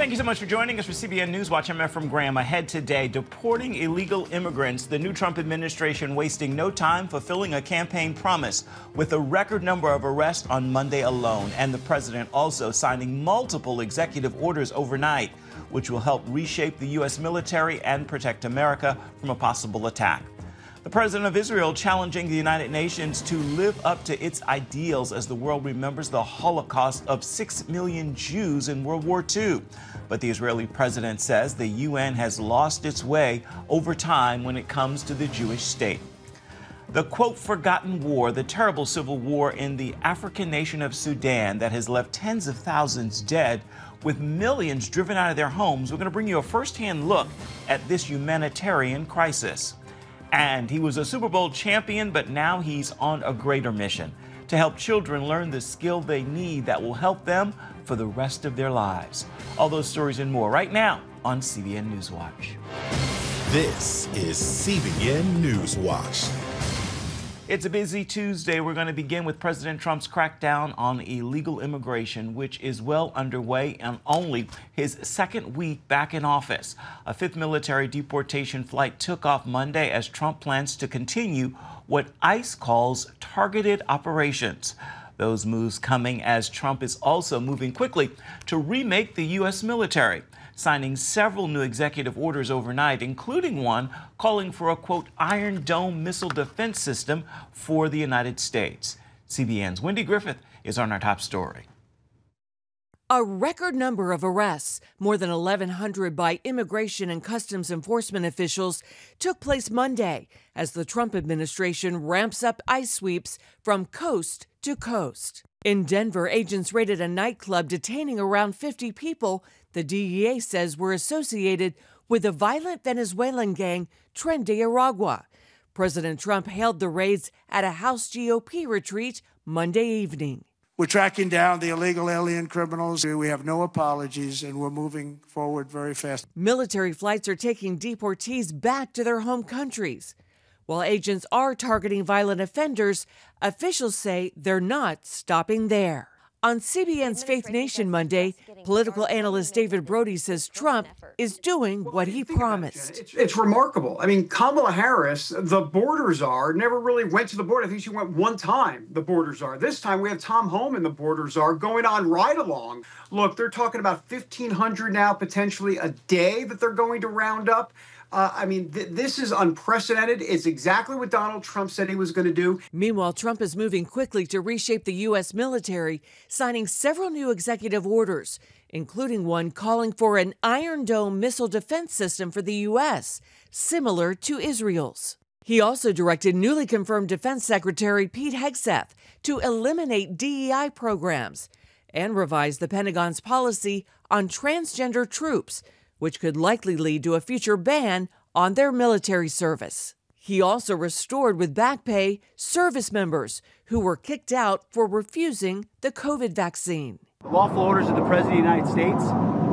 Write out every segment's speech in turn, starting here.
Thank you so much for joining us for CBN NewsWatch. I'm Ephraim Graham. Ahead today, deporting illegal immigrants. The new Trump administration wasting no time fulfilling a campaign promise with a record number of arrests on Monday alone. And the president also signing multiple executive orders overnight, which will help reshape the U.S. military and protect America from a possible attack. The president of Israel challenging the United Nations to live up to its ideals as the world remembers the Holocaust of 6 million Jews in World War II. But the Israeli president says the UN has lost its way over time when it comes to the Jewish state. The, quote, forgotten war, the terrible civil war in the African nation of Sudan that has left tens of thousands dead with millions driven out of their homes. We're going to bring you a firsthand look at this humanitarian crisis. And he was a Super Bowl champion, but now he's on a greater mission to help children learn the skill they need that will help them for the rest of their lives. All those stories and more right now on CBN NewsWatch. This is CBN NewsWatch. It's a busy Tuesday. We're going to begin with President Trump's crackdown on illegal immigration, which is well underway and only his second week back in office. A fifth military deportation flight took off Monday as Trump plans to continue what ICE calls targeted operations. Those moves coming as Trump is also moving quickly to remake the U.S. military, signing several new executive orders overnight, including one calling for a, quote, Iron Dome missile defense system for the United States. CBN's Wendy Griffith is on our top story. A record number of arrests, more than 1,100 by immigration and customs enforcement officials, took place Monday as the Trump administration ramps up ICE sweeps from coast to coast. In Denver, agents raided a nightclub detaining around 50 people the DEA says were associated with the violent Venezuelan gang Tren de Aragua. President Trump hailed the raids at a House GOP retreat Monday evening. We're tracking down the illegal alien criminals. We have no apologies, and we're moving forward very fast. Military flights are taking deportees back to their home countries. While agents are targeting violent offenders, officials say they're not stopping there. On CBN's Faith Nation Monday, political analyst David Brody says Trump is doing what he promised. It's remarkable. I mean, Kamala Harris, the border czar, never really went to the border. I think she went one time, the border czar. This time we have Tom Homan, the border czar, going on right along. Look, they're talking about 1,500 now, potentially a day that they're going to round up. This is unprecedented. It's exactly what Donald Trump said he was going to do. Meanwhile, Trump is moving quickly to reshape the U.S. military, signing several new executive orders, including one calling for an Iron Dome missile defense system for the U.S., similar to Israel's. He also directed newly confirmed Defense Secretary Pete Hegseth to eliminate DEI programs and revise the Pentagon's policy on transgender troops, which could likely lead to a future ban on their military service. He also restored with back pay service members who were kicked out for refusing the COVID vaccine. The lawful orders of the President of the United States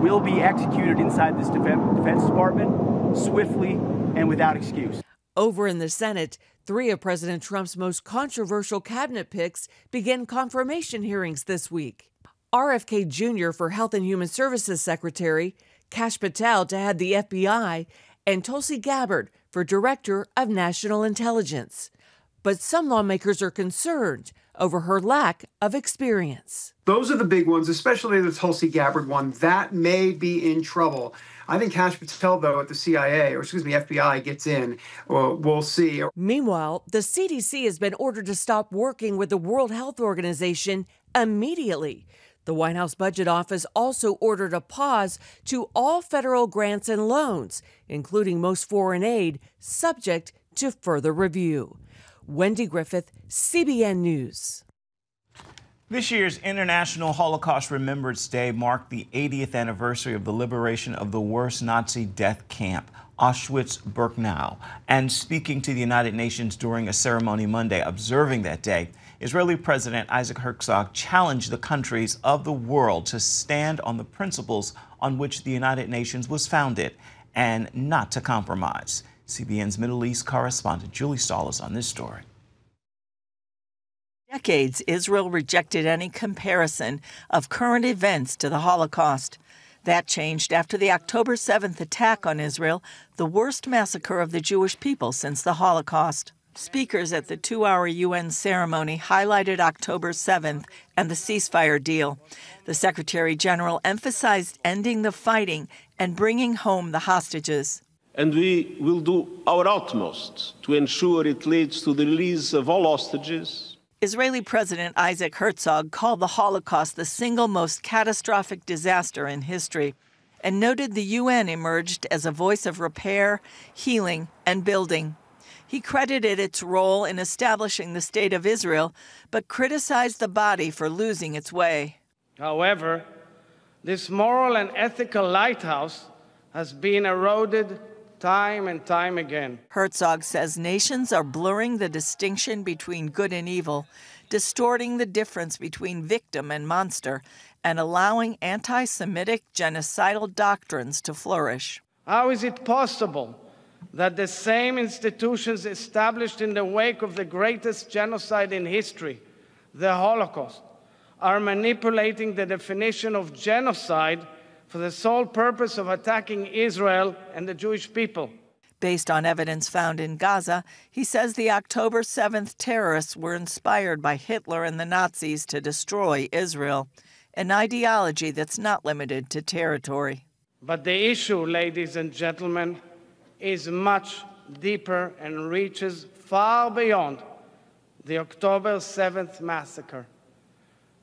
will be executed inside this Defense Department swiftly and without excuse. Over in the Senate, 3 of President Trump's most controversial cabinet picks began confirmation hearings this week. RFK Jr. for Health and Human Services Secretary, Kash Patel to head the FBI, and Tulsi Gabbard for Director of National Intelligence. But some lawmakers are concerned over her lack of experience. Those are the big ones, especially the Tulsi Gabbard one. That may be in trouble. I think Kash Patel, though, at the FBI gets in. We'll see. Meanwhile, the CDC has been ordered to stop working with the World Health Organization immediately. The White House Budget Office also ordered a pause to all federal grants and loans, including most foreign aid, subject to further review. Wendy Griffith, CBN News. This year's International Holocaust Remembrance Day marked the 80th anniversary of the liberation of the worst Nazi death camp, Auschwitz-Birkenau. And speaking to the United Nations during a ceremony Monday observing that day, Israeli President Isaac Herzog challenged the countries of the world to stand on the principles on which the United Nations was founded and not to compromise. CBN's Middle East correspondent Julie Stahl is on this story. Decades, Israel rejected any comparison of current events to the Holocaust. That changed after the October 7th attack on Israel, the worst massacre of the Jewish people since the Holocaust. Speakers at the 2-hour UN ceremony highlighted October 7th and the ceasefire deal. The Secretary General emphasized ending the fighting and bringing home the hostages. And we will do our utmost to ensure it leads to the release of all hostages. Israeli President Isaac Herzog called the Holocaust the single most catastrophic disaster in history and noted the UN emerged as a voice of repair, healing, and building. He credited its role in establishing the State of Israel, but criticized the body for losing its way. However, this moral and ethical lighthouse has been eroded time and time again. Herzog says nations are blurring the distinction between good and evil, distorting the difference between victim and monster, and allowing anti-Semitic genocidal doctrines to flourish. How is it possible that the same institutions established in the wake of the greatest genocide in history, the Holocaust, are manipulating the definition of genocide for the sole purpose of attacking Israel and the Jewish people? Based on evidence found in Gaza, he says the October 7th terrorists were inspired by Hitler and the Nazis to destroy Israel, an ideology that's not limited to territory. But the issue, ladies and gentlemen, is much deeper and reaches far beyond the October 7th massacre.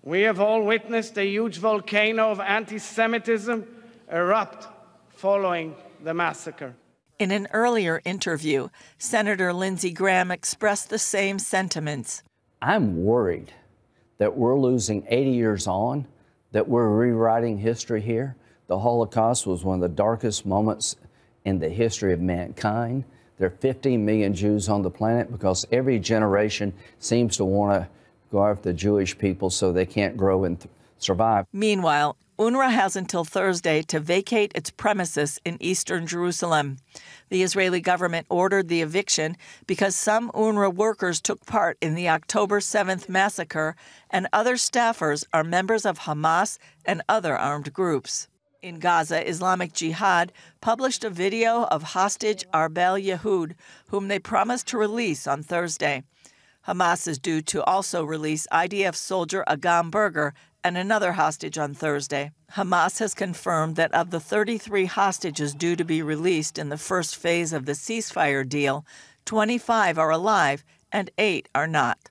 We have all witnessed a huge volcano of anti-Semitism erupt following the massacre. In an earlier interview, Senator Lindsey Graham expressed the same sentiments. I'm worried that we're losing 80 years on, that we're rewriting history here. The Holocaust was one of the darkest moments in the history of mankind. There are 15 million Jews on the planet because every generation seems to want to go after the Jewish people so they can't grow and survive. Meanwhile, UNRWA has until Thursday to vacate its premises in eastern Jerusalem. The Israeli government ordered the eviction because some UNRWA workers took part in the October 7th massacre, and other staffers are members of Hamas and other armed groups. In Gaza, Islamic Jihad published a video of hostage Arbel Yehud, whom they promised to release on Thursday. Hamas is due to also release IDF soldier Agam Berger and another hostage on Thursday. Hamas has confirmed that of the 33 hostages due to be released in the first phase of the ceasefire deal, 25 are alive and 8 are not.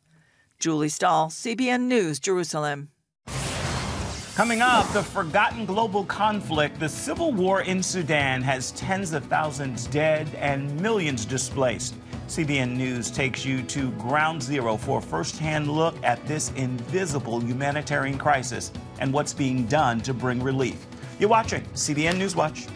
Julie Stahl, CBN News, Jerusalem. Coming up, the forgotten global conflict, the civil war in Sudan, has tens of thousands dead and millions displaced. CBN News takes you to ground zero for a first-hand look at this invisible humanitarian crisis and what's being done to bring relief. You're watching CBN NewsWatch.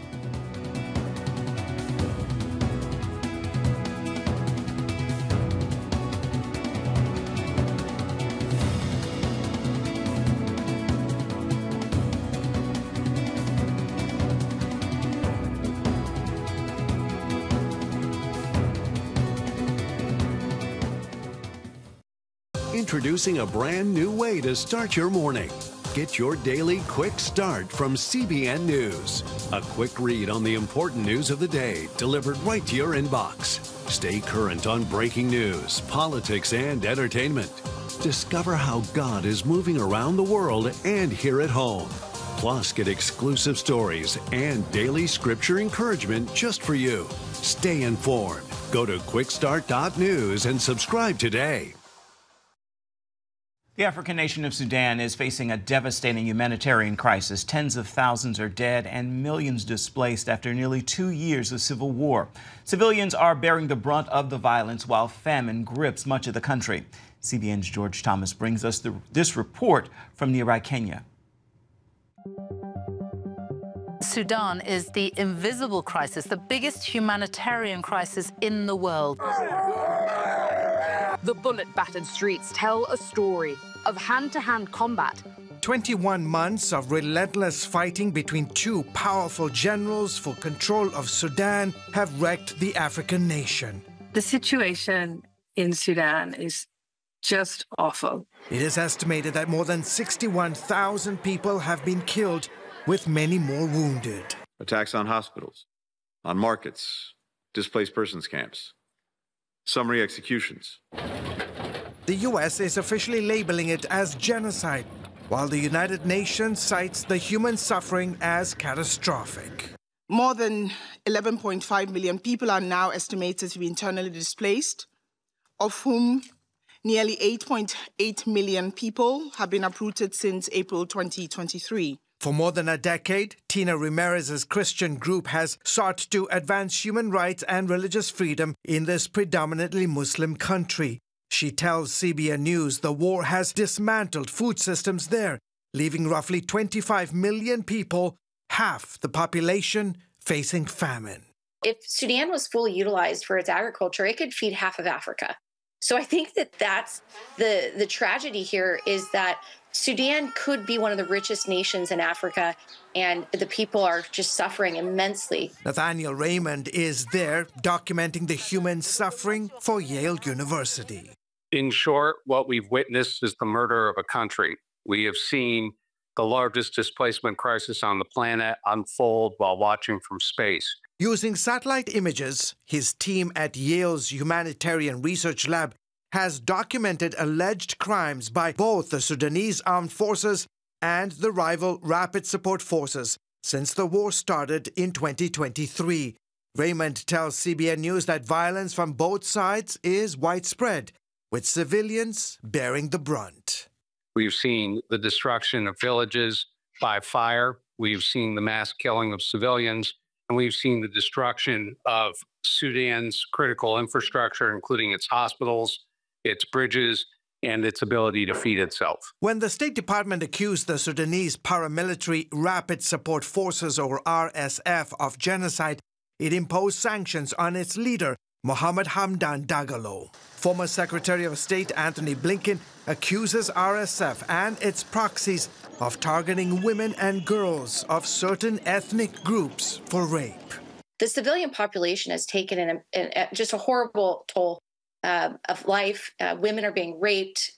Introducing a brand new way to start your morning. Get your daily quick start from CBN News. A quick read on the important news of the day delivered right to your inbox. Stay current on breaking news, politics, and entertainment. Discover how God is moving around the world and here at home. Plus, get exclusive stories and daily scripture encouragement just for you. Stay informed. Go to quickstart.news and subscribe today. The African nation of Sudan is facing a devastating humanitarian crisis. Tens of thousands are dead and millions displaced after nearly 2 years of civil war. Civilians are bearing the brunt of the violence while famine grips much of the country. CBN's George Thomas brings us this report from nearby Kenya. Sudan is the invisible crisis, the biggest humanitarian crisis in the world. The bullet-battered streets tell a story of hand-to-hand combat. 21 months of relentless fighting between two powerful generals for control of Sudan have wrecked the African nation. The situation in Sudan is just awful. It is estimated that more than 61,000 people have been killed with many more wounded. Attacks on hospitals, on markets, displaced persons camps, summary executions. The U.S. is officially labeling it as genocide, while the United Nations cites the human suffering as catastrophic. More than 11.5 million people are now estimated to be internally displaced, of whom nearly 8.8 million people have been uprooted since April 2023. For more than a decade, Tina Ramirez's Christian group has sought to advance human rights and religious freedom in this predominantly Muslim country. She tells CBN News the war has dismantled food systems there, leaving roughly 25 million people, half the population, facing famine. If Sudan was fully utilized for its agriculture, it could feed half of Africa. So I think that that's the tragedy here, is that Sudan could be one of the richest nations in Africa, and the people are just suffering immensely. Nathaniel Raymond is there documenting the human suffering for Yale University. In short, what we've witnessed is the murder of a country. We have seen the largest displacement crisis on the planet unfold while watching from space. Using satellite images, his team at Yale's Humanitarian Research Lab has documented alleged crimes by both the Sudanese armed forces and the rival Rapid Support Forces since the war started in 2023. Raymond tells CBN News that violence from both sides is widespread, with civilians bearing the brunt. We've seen the destruction of villages by fire. We've seen the mass killing of civilians. And we've seen the destruction of Sudan's critical infrastructure, including its hospitals, its bridges, and its ability to feed itself. When the State Department accused the Sudanese paramilitary Rapid Support Forces, or RSF, of genocide, it imposed sanctions on its leader, Mohammed Hamdan Dagalo. Former Secretary of State Anthony Blinken accuses RSF and its proxies of targeting women and girls of certain ethnic groups for rape. The civilian population has taken just a horrible toll of life. Women are being raped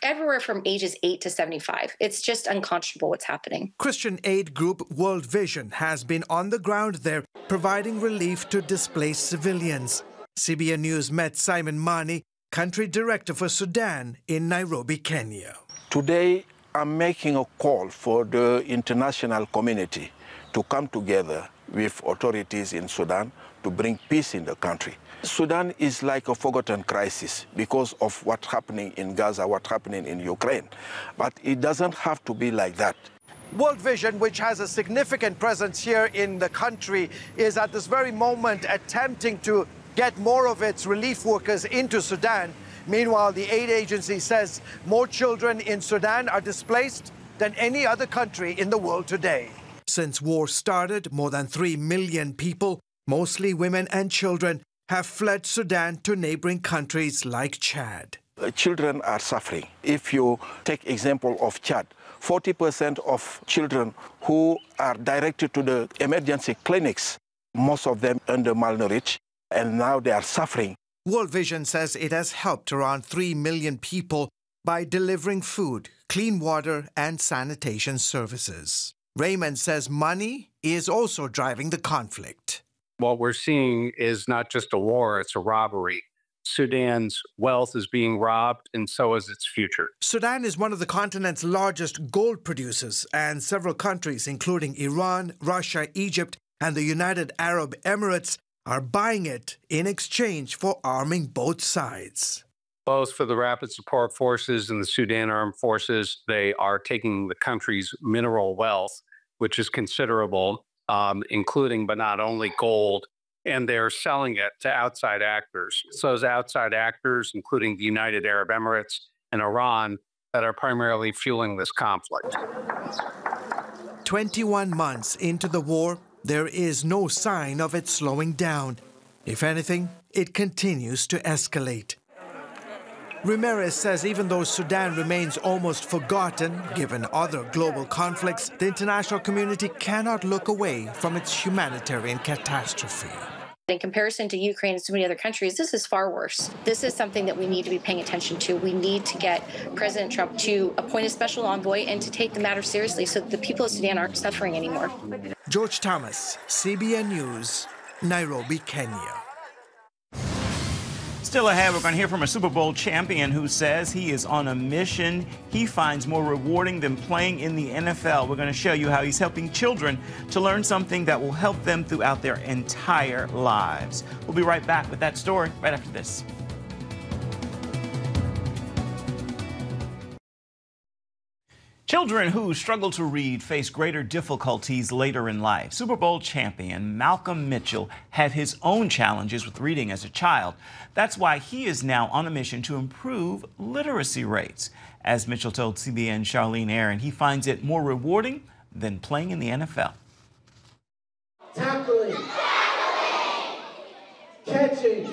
everywhere from ages 8 to 75. It's just unconscionable what's happening. Christian aid group World Vision has been on the ground there, providing relief to displaced civilians. CBN News met Simon Mani, country director for Sudan in Nairobi, Kenya. Today, I'm making a call for the international community to come together with authorities in Sudan to bring peace in the country. Sudan is like a forgotten crisis because of what's happening in Gaza, what's happening in Ukraine. But it doesn't have to be like that. World Vision, which has a significant presence here in the country, is at this very moment attempting to get more of its relief workers into Sudan. Meanwhile, the aid agency says more children in Sudan are displaced than any other country in the world today. Since war started, more than 3 million people, mostly women and children, have fled Sudan to neighboring countries like Chad. Children are suffering. If you take example of Chad, 40% of children who are directed to the emergency clinics, most of them under malnourished, and now they are suffering. World Vision says it has helped around 3 million people by delivering food, clean water, and sanitation services. Raymond says money is also driving the conflict. What we're seeing is not just a war, it's a robbery. Sudan's wealth is being robbed, and so is its future. Sudan is one of the continent's largest gold producers, and several countries, including Iran, Russia, Egypt, and the United Arab Emirates, are buying it in exchange for arming both sides. Both for the Rapid Support Forces and the Sudan Armed Forces, they are taking the country's mineral wealth, which is considerable, including but not only gold, and they're selling it to outside actors. So those outside actors, including the United Arab Emirates and Iran, that are primarily fueling this conflict. 21 months into the war, there is no sign of it slowing down. If anything, it continues to escalate. Ramirez says even though Sudan remains almost forgotten, given other global conflicts, the international community cannot look away from its humanitarian catastrophe. In comparison to Ukraine and so many other countries, this is far worse. This is something that we need to be paying attention to. We need to get President Trump to appoint a special envoy and to take the matter seriously so that the people of Sudan aren't suffering anymore. George Thomas, CBN News, Nairobi, Kenya. Still ahead, we're going to hear from a Super Bowl champion who says he is on a mission he finds more rewarding than playing in the NFL. We're going to show you how he's helping children to learn something that will help them throughout their entire lives. We'll be right back with that story right after this. Children who struggle to read face greater difficulties later in life. Super Bowl champion Malcolm Mitchell had his own challenges with reading as a child. That's why he is now on a mission to improve literacy rates. As Mitchell told CBN Charlene Aaron, he finds it more rewarding than playing in the NFL. Tackling. Catching.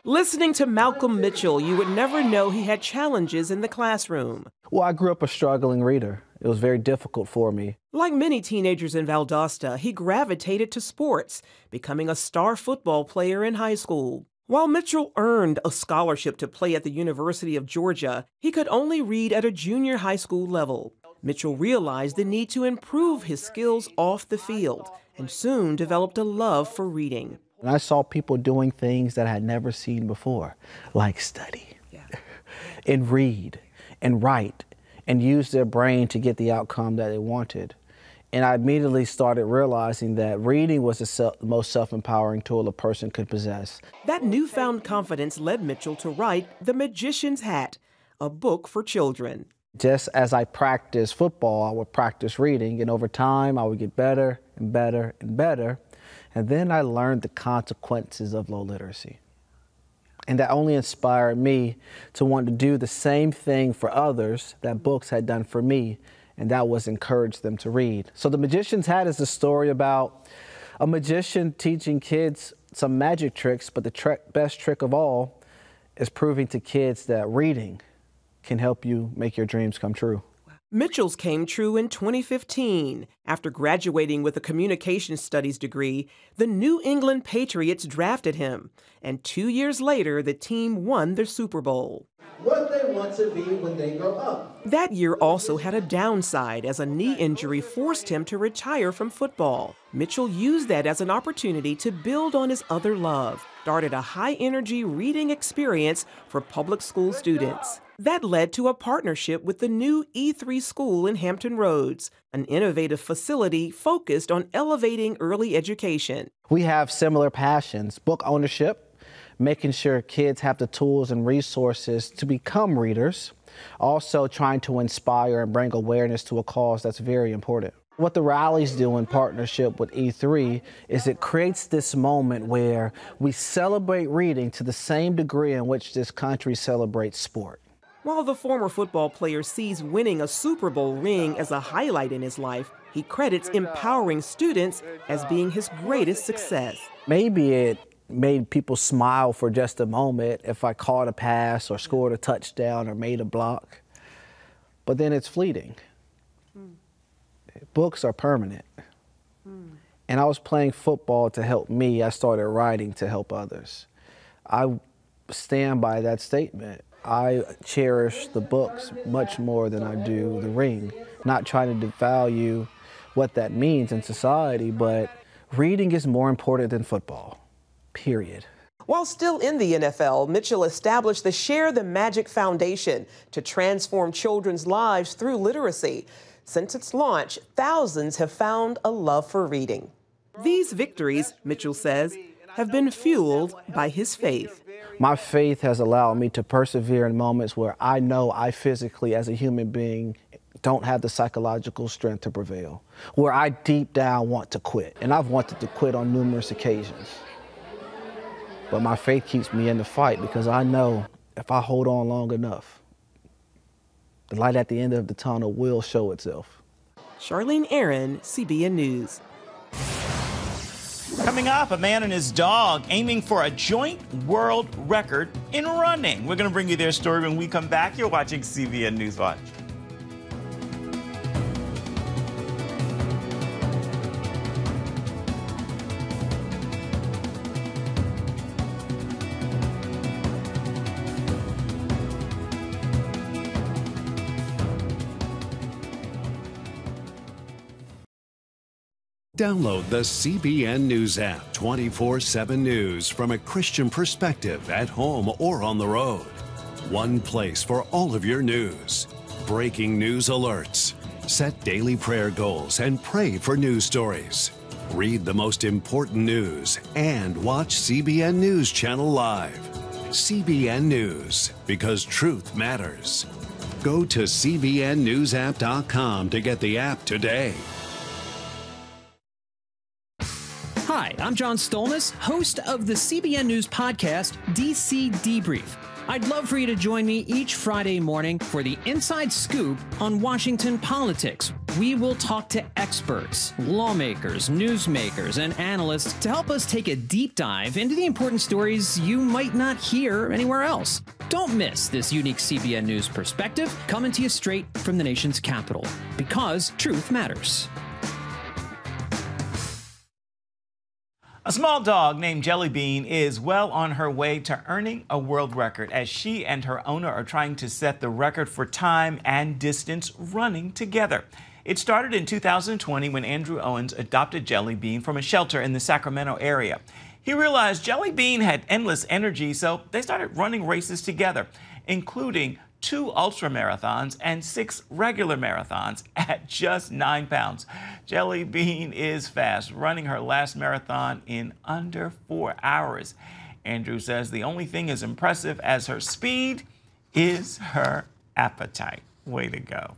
Listening to Malcolm Mitchell, you would never know he had challenges in the classroom. Well, I grew up a struggling reader. It was very difficult for me. Like many teenagers in Valdosta, he gravitated to sports, becoming a star football player in high school. While Mitchell earned a scholarship to play at the University of Georgia, he could only read at a junior high school level. Mitchell realized the need to improve his skills off the field and soon developed a love for reading. And I saw people doing things that I had never seen before, like study and read and write and use their brain to get the outcome that they wanted. And I immediately started realizing that reading was the most self-empowering tool a person could possess. That newfound confidence led Mitchell to write The Magician's Hat, a book for children. Just as I practiced football, I would practice reading, and over time I would get better and better and better. And then I learned the consequences of low literacy. And that only inspired me to want to do the same thing for others that books had done for me, and that was encourage them to read. So The Magician's Hat is a story about a magician teaching kids some magic tricks, but the best trick of all is proving to kids that reading can help you make your dreams come true. Mitchell's came true in 2015. After graduating with a communications studies degree, the New England Patriots drafted him. And 2 years later, the team won the Super Bowl. What they want to be when they grow up. That year also had a downside as a knee injury forced him to retire from football. Mitchell used that as an opportunity to build on his other love, started a high-energy reading experience for public school students. That led to a partnership with the new E3 school in Hampton Roads, an innovative facility focused on elevating early education. We have similar passions: book ownership, making sure kids have the tools and resources to become readers, also trying to inspire and bring awareness to a cause that's very important. What the rallies do in partnership with E3 is it creates this moment where we celebrate reading to the same degree in which this country celebrates sport. While the former football player sees winning a Super Bowl ring as a highlight in his life, he credits empowering students as being his greatest success. Maybe it made people smile for just a moment if I caught a pass or scored a touchdown or made a block, but then it's fleeting. Books are permanent. And I was playing football to help me. I started writing to help others. I stand by that statement. I cherish the books much more than I do the ring. Not trying to devalue what that means in society, but reading is more important than football, period. While still in the NFL, Mitchell established the Share the Magic Foundation to transform children's lives through literacy. Since its launch, thousands have found a love for reading. These victories, Mitchell says, have been fueled by his faith. My faith has allowed me to persevere in moments where I know I physically, as a human being, don't have the psychological strength to prevail, where I deep down want to quit. And I've wanted to quit on numerous occasions. But my faith keeps me in the fight because I know if I hold on long enough, the light at the end of the tunnel will show itself. Charlene Aaron, CBN News. Coming up, a man and his dog aiming for a joint world record in running. We're going to bring you their story when we come back. You're watching CBN NewsWatch. Download the CBN News app, 24/7 news from a Christian perspective at home or on the road. One place for all of your news. Breaking news alerts. Set daily prayer goals and pray for news stories. Read the most important news and watch CBN News Channel live. CBN News, because truth matters. Go to cbnnewsapp.com to get the app today. Hi, I'm John Stolnis, host of the CBN News podcast, DC Debrief. I'd love for you to join me each Friday morning for the inside scoop on Washington politics. We will talk to experts, lawmakers, newsmakers, and analysts to help us take a deep dive into the important stories you might not hear anywhere else. Don't miss this unique CBN News perspective coming to you straight from the nation's capital, because truth matters. A small dog named Jelly Bean is well on her way to earning a world record as she and her owner are trying to set the record for time and distance running together. It started in 2020 when Andrew Owens adopted Jelly Bean from a shelter in the Sacramento area. He realized Jelly Bean had endless energy, so they started running races together, including 2 ultra marathons and 6 regular marathons at just 9 pounds. Jelly Bean is fast, running her last marathon in under 4 hours. Andrew says the only thing as impressive as her speed is her appetite. Way to go.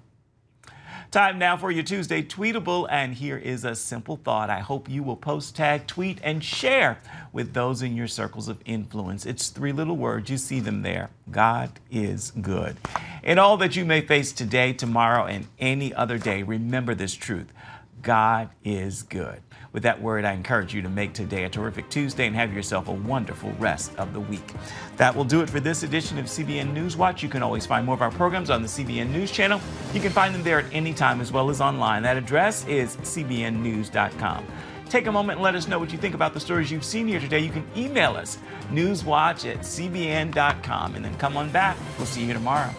Time now for your Tuesday Tweetable, and here is a simple thought. I hope you will post, tag, tweet, and share with those in your circles of influence. It's 3 little words. You see them there. God is good. In all that you may face today, tomorrow, and any other day, remember this truth. God is good. With that word, I encourage you to make today a terrific Tuesday and have yourself a wonderful rest of the week. That will do it for this edition of CBN NewsWatch. You can always find more of our programs on the CBN News channel. You can find them there at any time as well as online. That address is cbnnews.com. Take a moment and let us know what you think about the stories you've seen here today. You can email us, newswatch@cbn.com, and then come on back. We'll see you tomorrow.